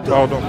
Pardon.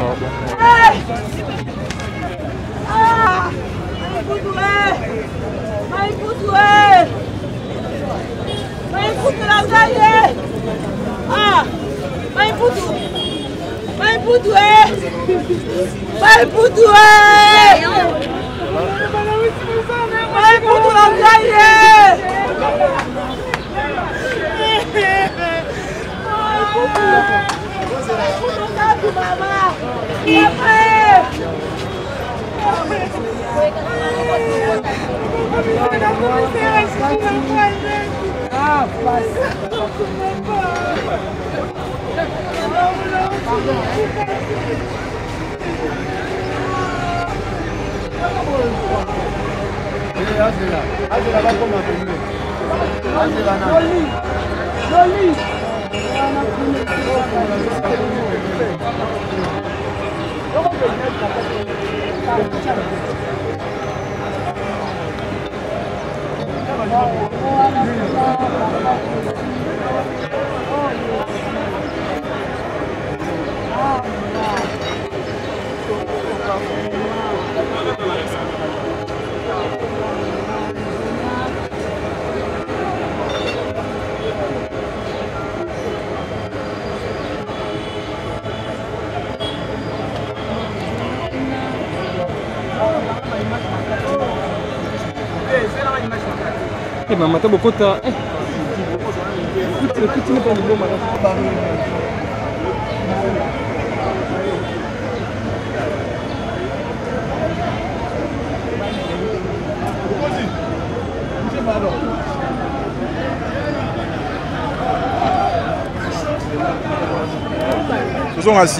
Maman, t'as beaucoup de temps. Écoute, pas de bon,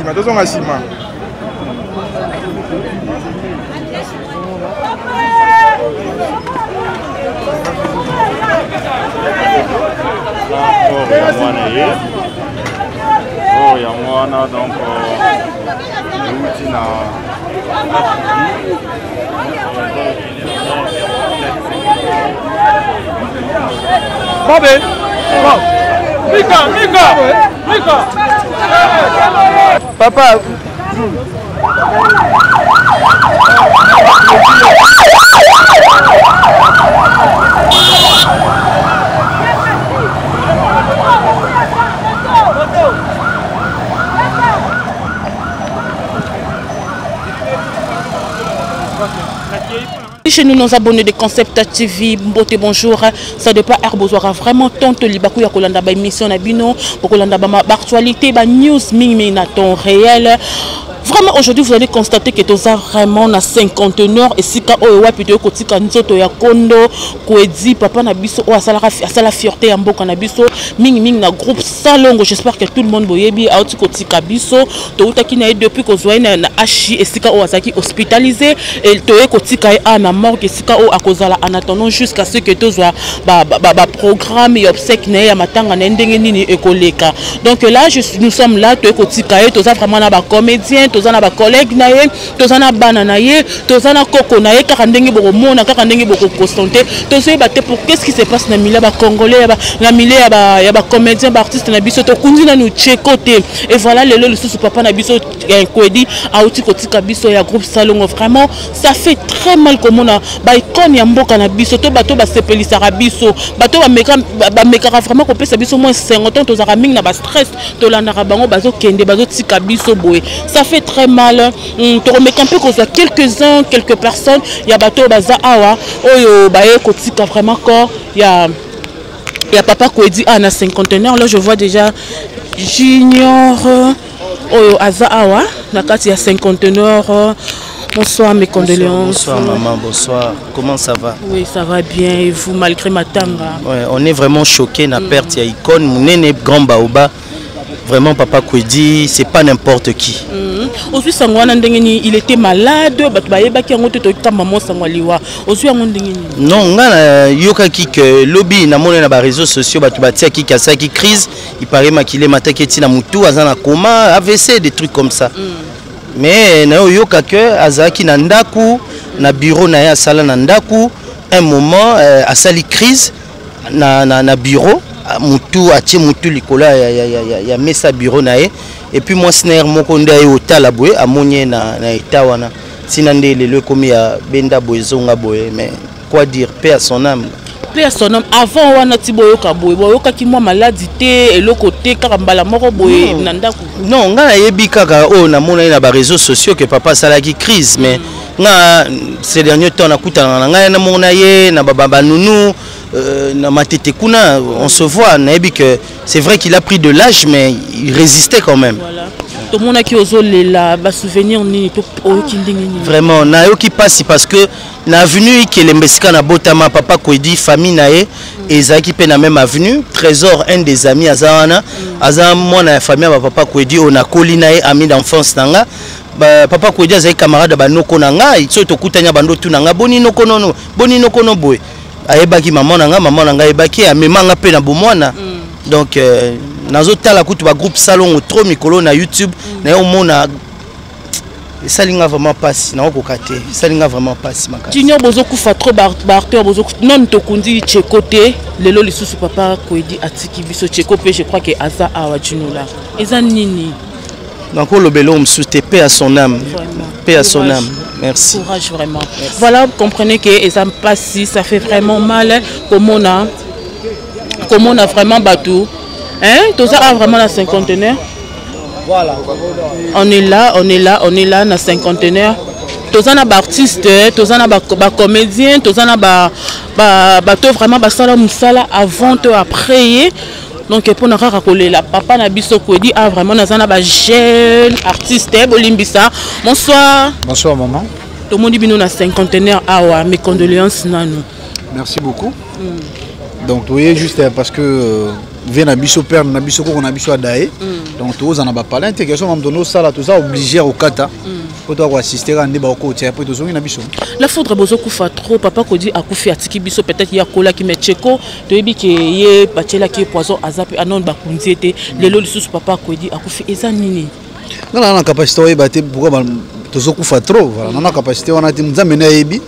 Attention à Sima. Oh, Yamwana, donc Mika. Papa. Chez nous, nos abonnés de Concept TV, Mbote bonjour, ça ne pas Herbozora vraiment tant libaku ya kolanda ba émission na bino, kolanda ba actualité, ba news ming na temps réel. Vraiment aujourd'hui vous allez constater que tous vraiment na 50 heures et si ka owa plutôt kotika nzoto ya kondo koedi papa na biso o asala fierté ya mboka na biso ming na groupe Salongo. J'espère que tout le monde boyebi a oti kotika biso to utaki na depuis ko zoina na achi et sika o asaki hospitalisé et to e kotika e na morgue et sika o akozala en attendant jusqu'à ce que to zoa ba programme et obsèque na ya matanga na ndenge nini ekoleka. Donc là nous sommes là to e kotika e to vraiment na ba comédien tozana ba collègue naye tozana bana naye tozana koko naye kaka ndenge boko mona kaka ndenge boko constater tozoye baté pour qu'est-ce qui se passe na milieu ba congolais na milieu ya ba comédien ba artiste na biso to kundi na nous côté et voilà le sous papa na biso kwedi auti kotika biso ya groupe Salongo. Vraiment ça fait très mal comme on a ba icône ya mboka na biso to bato ba sepelisa biso bato ba meka vraiment ko pesa biso moins 50 ans tozaka mingi na ba stress to landaka bango bazo kende bazo tika biso boye ça fait très mal. Tu remets un peu quelques personnes. Il y a bateau baza awa. Oyo bae kotika vraiment corps. Il y a papa Kwedi à na 50 heures. Là je vois déjà Junior. Oyo aza awa. La carte il y a 50 heures. Bonsoir, mes condoléances. Bonsoir maman, bonsoir. Comment ça va? Oui, ça va bien. Et vous, malgré ma tanga? Ouais, on est vraiment choqués. Na perte, il y a icône, mounene grand baoba. Vraiment, Papa Kwedi, c'est pas n'importe qui. Aussi, il était malade. Non, yoka ki que lobby na mona na réseaux sociaux batubatia ki kasa ki crise, il paraît makile mataketi na mutu azana coma, AVC, des trucs comme ça. Mais na yoka que azaki na ndaku na bureau na ya sala na ndaku, un moment a sali crise na bureau. Mutu atie mutu likola ya mesa bureau nae et puis moi sner moko ndaye otala boye amonye na état wana sinande lelo komi ya benda boyezonga boye mais quoi dire paix à son âme avant wana tiboyoka boye boyoka ki moi maladie te eloko te karambala moko boye nandaku non nga yebi kaka o na mona na ba réseaux sociaux que papa salaki crise mais nga ces derniers temps na kutana na nga na mona ye na baba nounou on se voit, que c'est vrai qu'il a pris de l'âge, mais il résistait quand même. Voilà. Tout le monde qui ose les souvenirs vraiment, nayo qui passe parce que na avenue qui les Mexicains na Botama Papa Kwedi famille nae et Zaki pe na même avenue Trésor un des amis azana moi na famille Papa Kwedi on a colinae ami d'enfance nanga. Papa Kwedi azai camarade ba noko nanga itso to kutanya bando tu nanga boni noko no boy. Ayebaki maman nanga ayebaki amemanga pe na bomwana donc nazo tala kutu ba groupe salon trop mikolo na YouTube na yo mona salinga vraiment passe na kokate salinga vraiment passe makasi Junior bozo kufa trop barter bozo non to kundi chekote lelo lisusu Papa Kwedi atiki biso cheko pe je crois que aza awa Junior eza nini donc le belo msute paix à son âme paix à son âme. Merci. Courage vraiment. Merci. Voilà, vous comprenez que ça passe si ça fait vraiment mal comme on a vraiment battu. Hein? Tout ça a vraiment la cinquantenaire. Voilà. On est là na cinquantenaire. Tous on a des artistes, tous on a des comédiens, tous on a des vraiment des sala avant et après. Donc pour nous raconter la papa na biso Kwedi a vraiment un jeune artiste Bolimbisa. Bonsoir. Bonsoir maman. Tout le monde dit nous na cinquantenaire awa mes condoléances nanu. Merci beaucoup. Donc vous voyez juste parce que vient na biso père na biso ko na biso adaé. Donc tous on a pas parlé intégration même donner ça là tout ça obligé au kata. Pour toi assister à un débat au côté après tous on na biso. La faudra bozo kufa trop Papa Kwedi a kufi atiki biso peut-être ya kola ki metcheko to yebi ke ye bachela ki poison azape anon ba kunziete lelo lisusu Papa Kwedi a kufi eza nini. Na capacité o yebate pourquoi tozo kufa trop voilà na capacité on a ti nzambe na yebi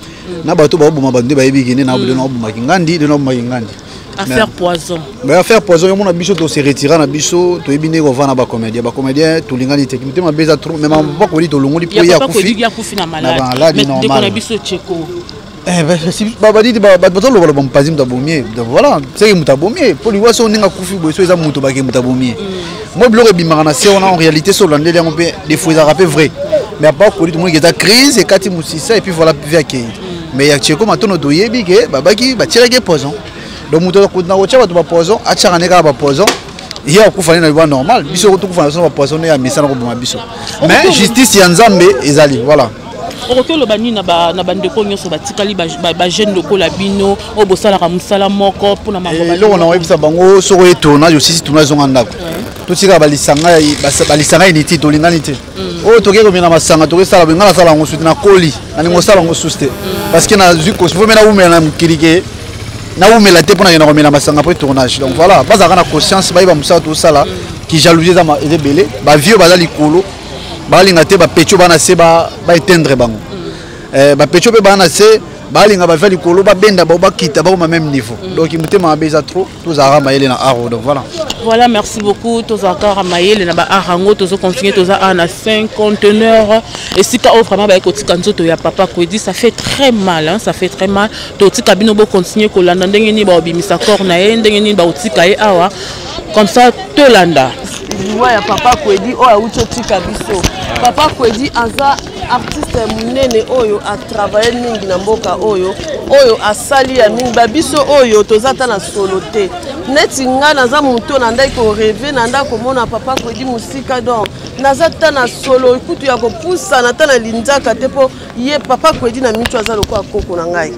na bato ba obuma bande ba yebi kine na obulena obuma kingandi de no obuma kingandi. Affaire poison. Mais affaire poison, on a biso to se retirer na biso to ebine ko vana ba comédien to lingani technique ma beza trop même pas ko di to longoli po ya kufi. Ya kufi na malade. Mais de ko na biso cheko. Si baba dit ba bato lo ba mpazim ta bomie. Donc voilà, c'est muta bomie. Pour lui so ninga kufi bo so eza muto ba ke muta bomie. Moi blore bimaka na se on en réalité so landé on peut des fois ça rappelle vrai. Mais pas ko di tout monde qui est crise et kati musisa et puis voilà via ke. Mais ya cheko matono to yebi ke baba ki ba tira ke poison. Donc muto ko na wocha ba poison achanga neka ba poison hier ko fani na ba normal biso ko to ko fani so ba poison ya misana ko ba biso mais justice ya nzambe ezali voilà okolo bani na bandeko nyonso batikali ba jeune lokola bino o bosala ka musala moko pona makoba loko na webisa bango soko etona yo sisi tuna zonga ndako to tika balisanga initi to lingani te o to ke ko mina masanga to ke sala bengala sala ngo suti na koli ani ngo sala ngo suste parce que na zuko fo mena umela mkirike na umela te pona na mena masanga après tournage donc voilà pas à conscience ba musala tout ça là qui jalousie za ma ebele ba vieux ba likolo balinga te ba pecho bana se ba éteindre bango ba pecho pe bana se balinga ba fa likolo ba benda ba kita ba au même niveau donc il mutema beza trop tous ara maele na aro donc voilà merci beaucoup tous ara maele na ba arango tous continuer tous à na 5 conteneurs et si ka offre vraiment ba ekotika nzoto ya Papa Kwedi ça fait très mal hein ça fait très mal to tika bino bo continuer ko landa ndenge ni ba obimisa corps na ye ndenge ni ba otika ye awa comme ça to landa ya Papa Kwedi o auto tika biso Papa Kwedi aza artiste munene oyo a travailler mingi na mboka oyo asali ya mingi babiso oyo tozata na solo te neti nga naza muto na ndai ko rêver na ndako mona Papa Kwedi musika donc nazata na solo ikutu ya kopusa na tana linzaka te po ye Papa Kwedi na mitu aza lokwa koko na ngai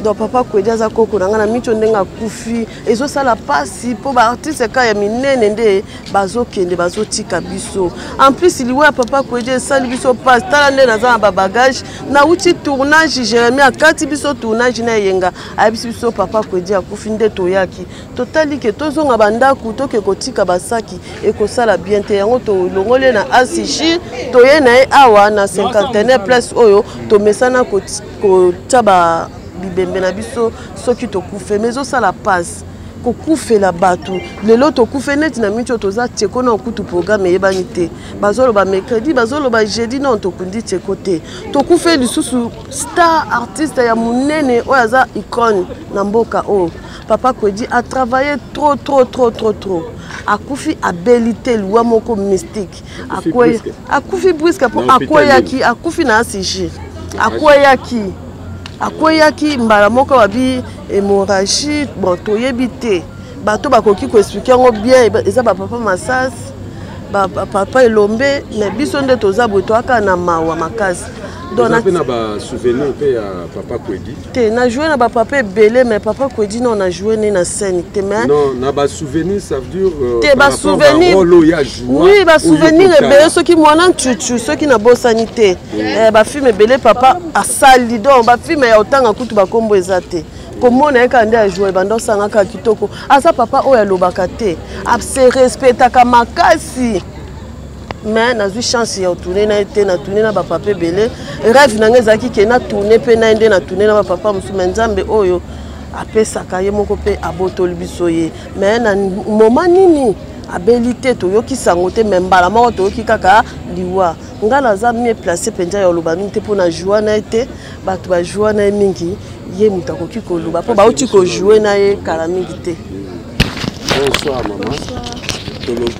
donc papa Kwedi aza koko na nga na micho ndenga kufi ezo sala pasi po ba artiste ka ya minene nde bazokende bazotika biso en plus liwa papa Kwedi sali biso passe tala nde naza na bagage na uti tournage Jérémie akati biso tournage na yenga ayebisi biso papa Kwedi akufi nde toyaki totali ke tozonga bandako toke kotika basaki ekosala bien te yango tolongole na asishi toye na ye awa na 51 place oyo tomesana kotia ba bibembe na biso soki tokufe mais ezosala passe kokufela bato lelo tokufe neti na micho toza tieko na okutu programme eyebani te bazoloba mercredi bazoloba jeudi non tokundi tieko te tokufe lisusu star artiste ya munene oyo aza icône na mboka oyo papa Kwedi a travaillé trop akufi abilité lwa moko mystique akufi briske po akweyaki akufi na asiji akweyaki mbala moko babi hémorragie bon toyebi te bato bakoki koexplike yango bien eza bapapa masasi bapapa elombe mais biso nde toza boye toaka na mawa makasi donc na ba souvenir pe ya papa Kwedi te na joué na papa ebele mais papa Kwedi non na joué ne na scène te mais non na ba souvenir ça veut dire te ba souvenir oui ba souvenir ebele soki mwana chuchu soki na bosani te ba film ebele papa asali donc ba film ya otanga kutu bakombo ezate komona eka nde ajoué bando sangaka kitoko asa papa oyo alobaka te abse respectaka makasi mais nazwi chance ya tourner na été na tourner na ba papa ebele rêve na ngezaki ke na tourner pe na ende na tourner na ba papa musume nzambe oyo apesaka ye moko pe abotoli biso ye mais na moment nini abilité toyoki sango te mais mbala moko toyoki kaka liwa ngala za mieux placé penja ya loba mingi te pona joie na été bato ba joie na mingi ye mutakoki koloba po ba uti ko jouer na ye kala mingi te. Bonsoir maman.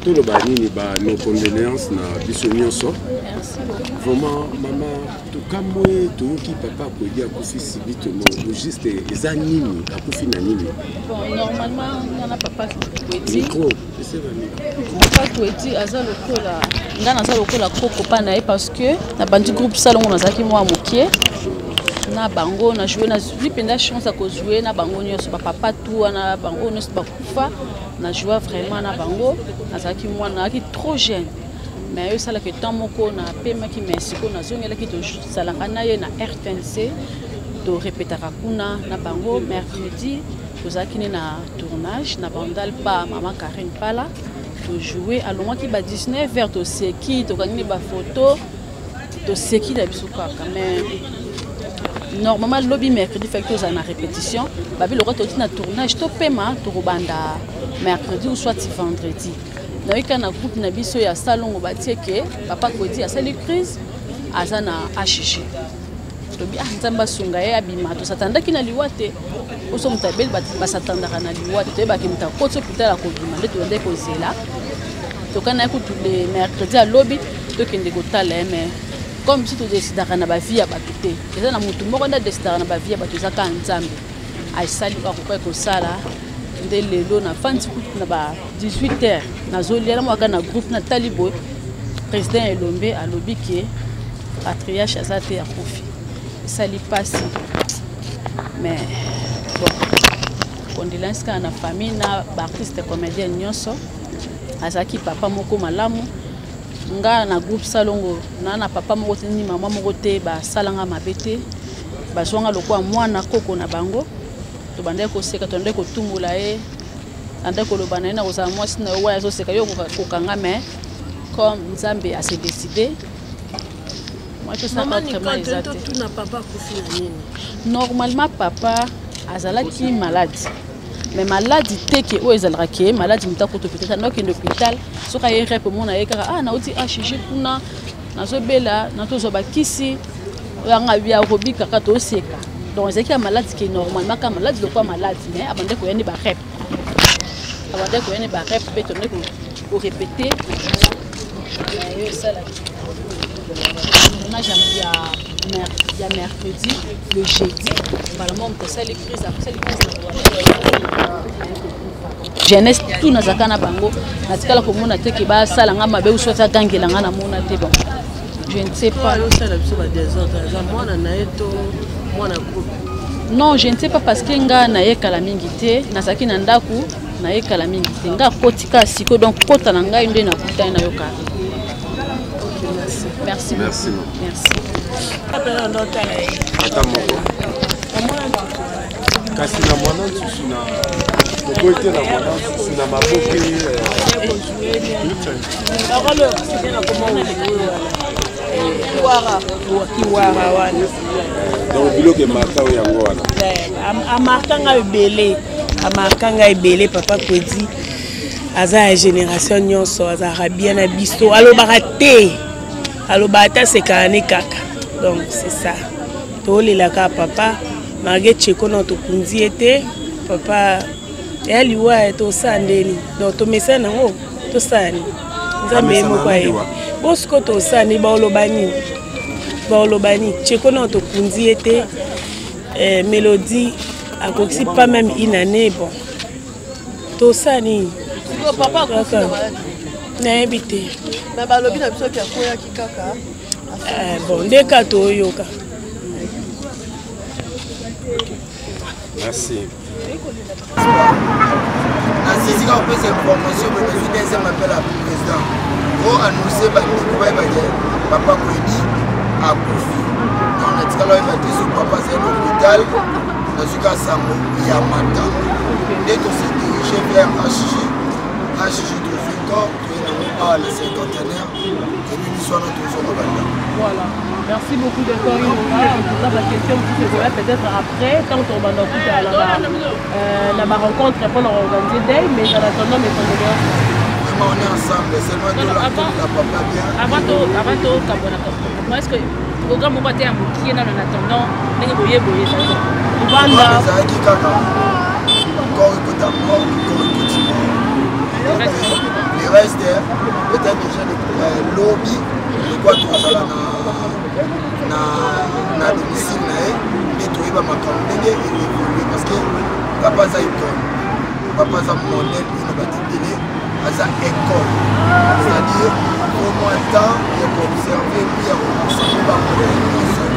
Tout le banini ba nos condoléances na biso nyonso. Vraiment maman to kamwe to ki papa Kwedi akufi subitement juste eza nini akufi na nini. Bon normalement on a papa Kwedi. Micro, c'est vrai. Papa Kwedi aza lokola ngana aza lokola koko pa na ye parce que na bandi groupe salongo nazaki moi mokie. Na bango na jouer na penda chance à jouer na bango nyonso ba papa tout na bango nyonso ba kufa na jouer vraiment na bango nazaki mwana ki trop jeune mais yo sala que tant moko na pema ki Mexico na zongela ki to sala kana ye na RTNC to répétera kuna na bango mercredi tozaki na tournage na bandal pa mama Karen Pala to jouer à l'omwa ki ba 19h to seki to gagner ba photo to seki na bisuka mais normalement lobby mercredi fait que ça na répétition babi le retour na tournage to pema to robanda mercredi ou soit vendredi na wika na groupe na biso ya salon batie ke papa Kwedi a sali crise azana HG to bi nzamba sunga ya bima to satanda kina liwate oso mutabel basatanda kana liwate to ba kimta kotso pitala ko bima nde to ndeko zela to kana ko tous les mercredi à lobby to kende ko tala mais comme si tu décides na ba vie ya baté eza na mutu moko nda décider na ba vie ya bato zaka nzambe ay sali ba ko sala nde lelo na fanti na ba 18h na zoliela mwaka na groupe na talibo président Elombe a lobby ke patriarche azate ya kofi sali passe mais bon condoléances na famille na ba artiste comédien nyonso azaki papa moko malamu nga na groupe salongo na papa moko te ni mama moko te ba salanga mabete ba zwanga lokwa mwana koko na bango to bande ko seka to ndeko tumula e ande ko lobana na ko sa mwasi na wa zo seka yo ko kanga mais comme Nzambe a se décidé moi je sais pas comment exact tout na papa kufi nini normalement papa azalaki malade mais maladie teke o ezalaka ke maladie mutako to peut-être na ke l'hôpital soka ye rep mona ye kaka na uti HG kuna nazobela na tozo bakisi yanga bia robi kaka to seka donc ezaki maladie qui normalement ka maladie le quoi maladie mais abande ko yeni ba rep pe to ko répéter yo ça là on a jamais ya mercredi le jeudi vraiment on peut ça les crises après les crises jeunesse tout na zakana bango na tikala ko mona te ke ba sala nga mabe usota gangela nga na mona te bon je ne sais pas yo sala biso ba désordre za mwana na eto mwana groupe Non, je ne sais pas parce que nga na yekala mingi te, na saki na ndaku na yekala mingi te. Nga kotika siko donc kota na nga inde na kuta na yoka. Merci. Merci. Merci. Kasi na mwana nsusu na kokote na mwana nsusu na maboke kiwara wana donc biloko emarka oyo yango wana amarkanga ebele papa Kwedi aza ya génération nyonso azalaka bien na biso alobaka te asekala ne kaka donc c'est ça tolelaka papa malgré cheko na tokunzi ete papa ya liwa tosandeni donc tomesa nango tosani nzambe moko ayebi bosiko tosani baolobani cheko na tokunzi ete mélodie akokisi pas même une année bon tosani papa nayebi te na balobi na biso kia koyaki kaka bon ndeka toyoka. Merci. Assisi quand on peut information, mais je suis deuxième appel à président. Pour annoncer Papa Kwedi à Kofi. On a dit que papa c'est un hôpital. Dans ce cas, ça il y a matin. Dès qu'on s'est dirigé vers HG de Victor, qui est dans le cinquantenaire, et nous sommes notre zone. Voilà. Merci beaucoup de ton la question qui se verra peut-être après, quand on va la rencontre pour organiser, mais en attendant, mes condoléances. Vraiment, on est ensemble, seulement de la papa bien. Avant tout, moi, est-ce que le programme va être qui est en attendant, les boyés, les restes, peut-être déjà le lobby, de quoi tout ça na domicile na ye nde toyeba makambo ndenge évolue parce que papa aza icône papa aza modèle ino batibele aza école c'est-à-dire au moins temps ya koobserve puis ya koobserve bamodèle nyonso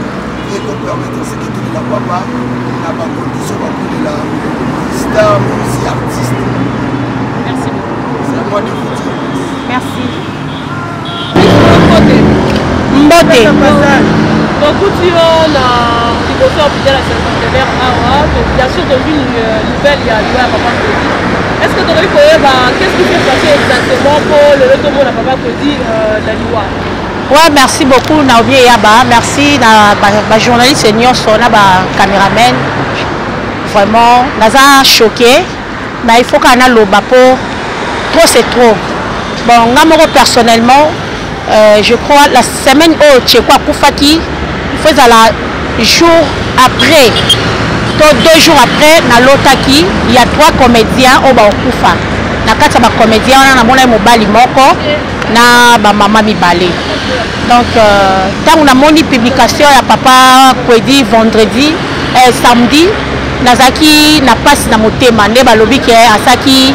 ye kopermettre seke tolela papa na bacondition bakolela star mais aussi artiste. Merci beaucoup. C'est à moi de vous dire. Merci. Mbote. Beaucoup de gens qui vont faire la cinquantenaire bien sûr de une nouvelle il y a Papa Kwedi. Est-ce que tu aurais qu'est-ce qui s'est passé exactement pour le retour de Papa Kwedi la Liwa? Ouais, merci beaucoup Naomi Yaba, merci na journaliste nyonso na ba caméraman. Vraiment, naza choqué, mais il faut qu'on a le bapo. Trop c'est trop. Bon, moi personnellement je crois la semaine où Tchekwa Koufaki faisait la jour après, 2 jours après, na Lotaki, il y a 3 comédiens au Koufa. Na 4 comédiens, on a mon mobile moko, na ba maman mibale. Donc tant on a mon publication à Papa Kwedi vendredi, samedi, nazaki na passe na motema ne balobi ke asaki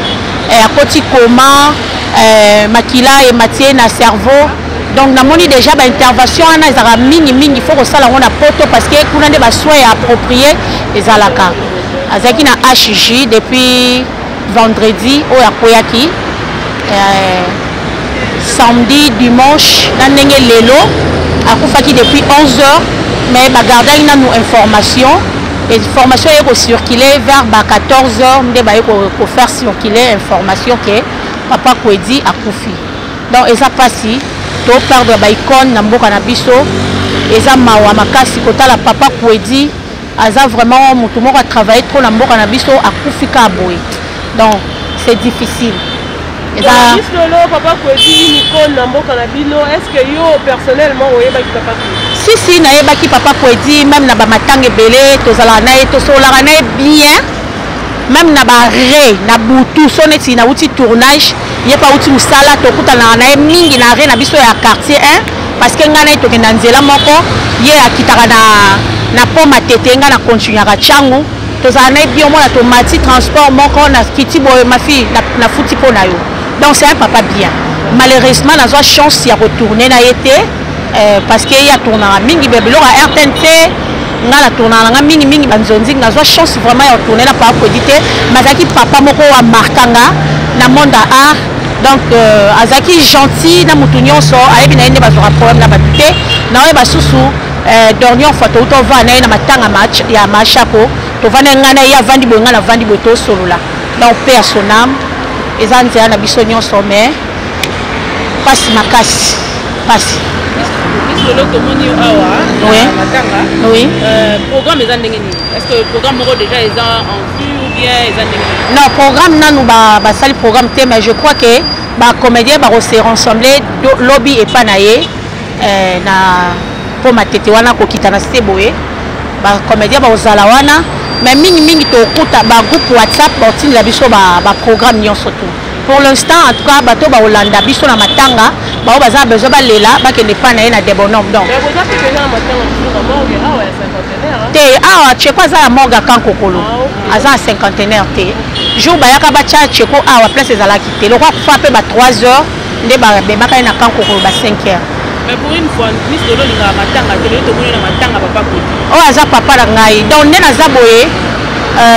a koti coma makila et matière na cerveau. Donc na moni déjà ba intervention na ezaka mingi il faut que ça la on a poto parce que kuna nde ba soins appropriés ezalaka azaki na HJ depuis vendredi au akoyaki samedi dimanche na ndenge lelo akufaki depuis 11h mais ba garda ina nous information et information est circuler vers 14h nde ba ko faire circuler information que Papa Kwedi akufi. Donc eza pasi to perdre ba icône na mboka na biso eza mawa makasi kotala Papa Kwedi aza vraiment mutu moko a travaillé trop na mboka na biso akufika boye. Donc c'est difficile. Papa Kwedi une icône na mboka na bino, est-ce que yo personnellement oyebaki Papa Kwedi? Si nayebaki Papa Kwedi même na ba matanga belé tozala na ye tosolaka na bien. Même na barré na butu soneti na outil tournage il y a pas outil musala to kutana na mingi na re na biso ya quartier 1 parce que ngana to kenda nzela moko ye akitaka na poma tete ngana continuer ka changu to za na bio mona to mati transport moko na kiti boy ma fille na futi pona yo. Donc c'est un papa bien. Malheureusement na zo chance ya retourner na été parce que il y a tourné mingi bebelo à RTNT ngala tourna nga mingi mingi banzonzi nazwa chance vraiment ya tourner na papa Kwedi mazaki papa moko wa markanga na monde art donc azaki gentil na mutu nyonso ayebi na yende bazwa problème na batute na oye basusu dernière fois to va na matanga match ya machako to va na ngana ya vandi bo ngana vandi bo to solola donc père son âme ezanzela na biso nyonso mais passe makasi passe Solo tomoni awa oui matanga oui programme ezan ndenge nini est-ce que programme moko déjà ezan en vue ou bien ezan ndenge nini non programme nanu ba sali programme te mais je crois que ba comédien ba se rassembler lobby et panaye na pour matete wana ko kitana seboye ba comédien ba ozala wana mais mingi to kuta ba groupe WhatsApp ba tindi la biso ba programme nyonso tout. Pour l'instant, en tout cas, bateau ba Hollanda, biso na matanga, ba baza besoin ba lela, ba ke ne pas na na debonom donc. Mais vous avez déjà matanga toujours morgue, ah ouais, cinquantenaire. Te ah, cheko za morgue kan kokolo. Aza cinquantenaire te. Jour ba yaka ba cha cheko ah, place ezala kité. Le roi fa pe ba 3 heures, nde ba ba na kan kokolo ba 5 heures. Mais pour une fois, Miss Lolo linga matanga, télé to mona matanga papa Kwedi. Oh aza papa la ngai. Donc nde na zaboye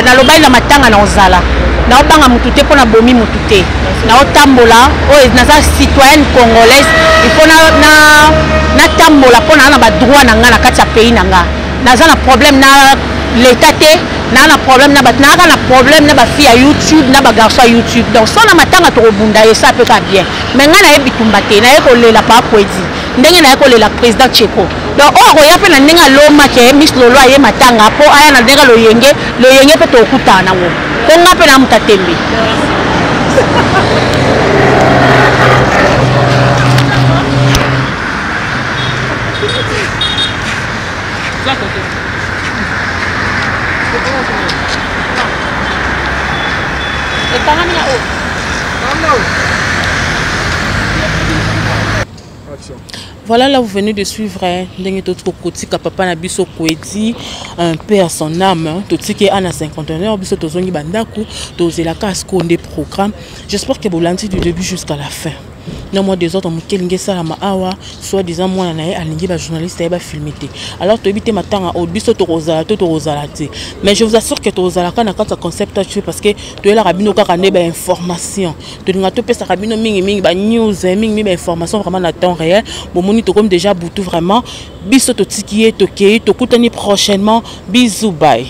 na lobai la matanga na ozala. Na obanga mutute pona bomi mutute. Na otambola, oh naza citoyenne congolaise, il faut na tambola pona na ba droit na nga na kati ya pays na nga. Naza na problème na l'état te, na problème na ba na problème na ba fille à YouTube, na ba garçon à YouTube. Donc so na matanga to bunda et ça peut pas bien. Mais nga na ebitumba te, na eko lela pa Kwedi. Ndenge na eko lela président Tcheko. Donc oh ya pe na ndenge loma ke Miss Lolo aye matanga po aya na ndenge lo yenge pe to okutana ngo. Ko nga pe na mutatembe. Voilà, là vous venez de suivre Kotika Papa Nabiso Kwedi, un père son âme, Totiki Anna 51 Biso Tozongi Bandaku, Tozela Kasko des programmes. J'espère que vous l'avez du début jusqu'à la fin. Non, moi des autres, je suis soit disant moi un journaliste qui a filmé. Alors tu évites maintenant au biso to rozalate. Mais je vous assure que tu rozalaka na kata concept parce que tu es la rabino ka ba information. Tu n'as pas ça rabino mingi ba news mingi ba information vraiment à temps réel. Bon moni to comme déjà boutou vraiment biso to tikié to kei to kutani prochainement. Bisous bye.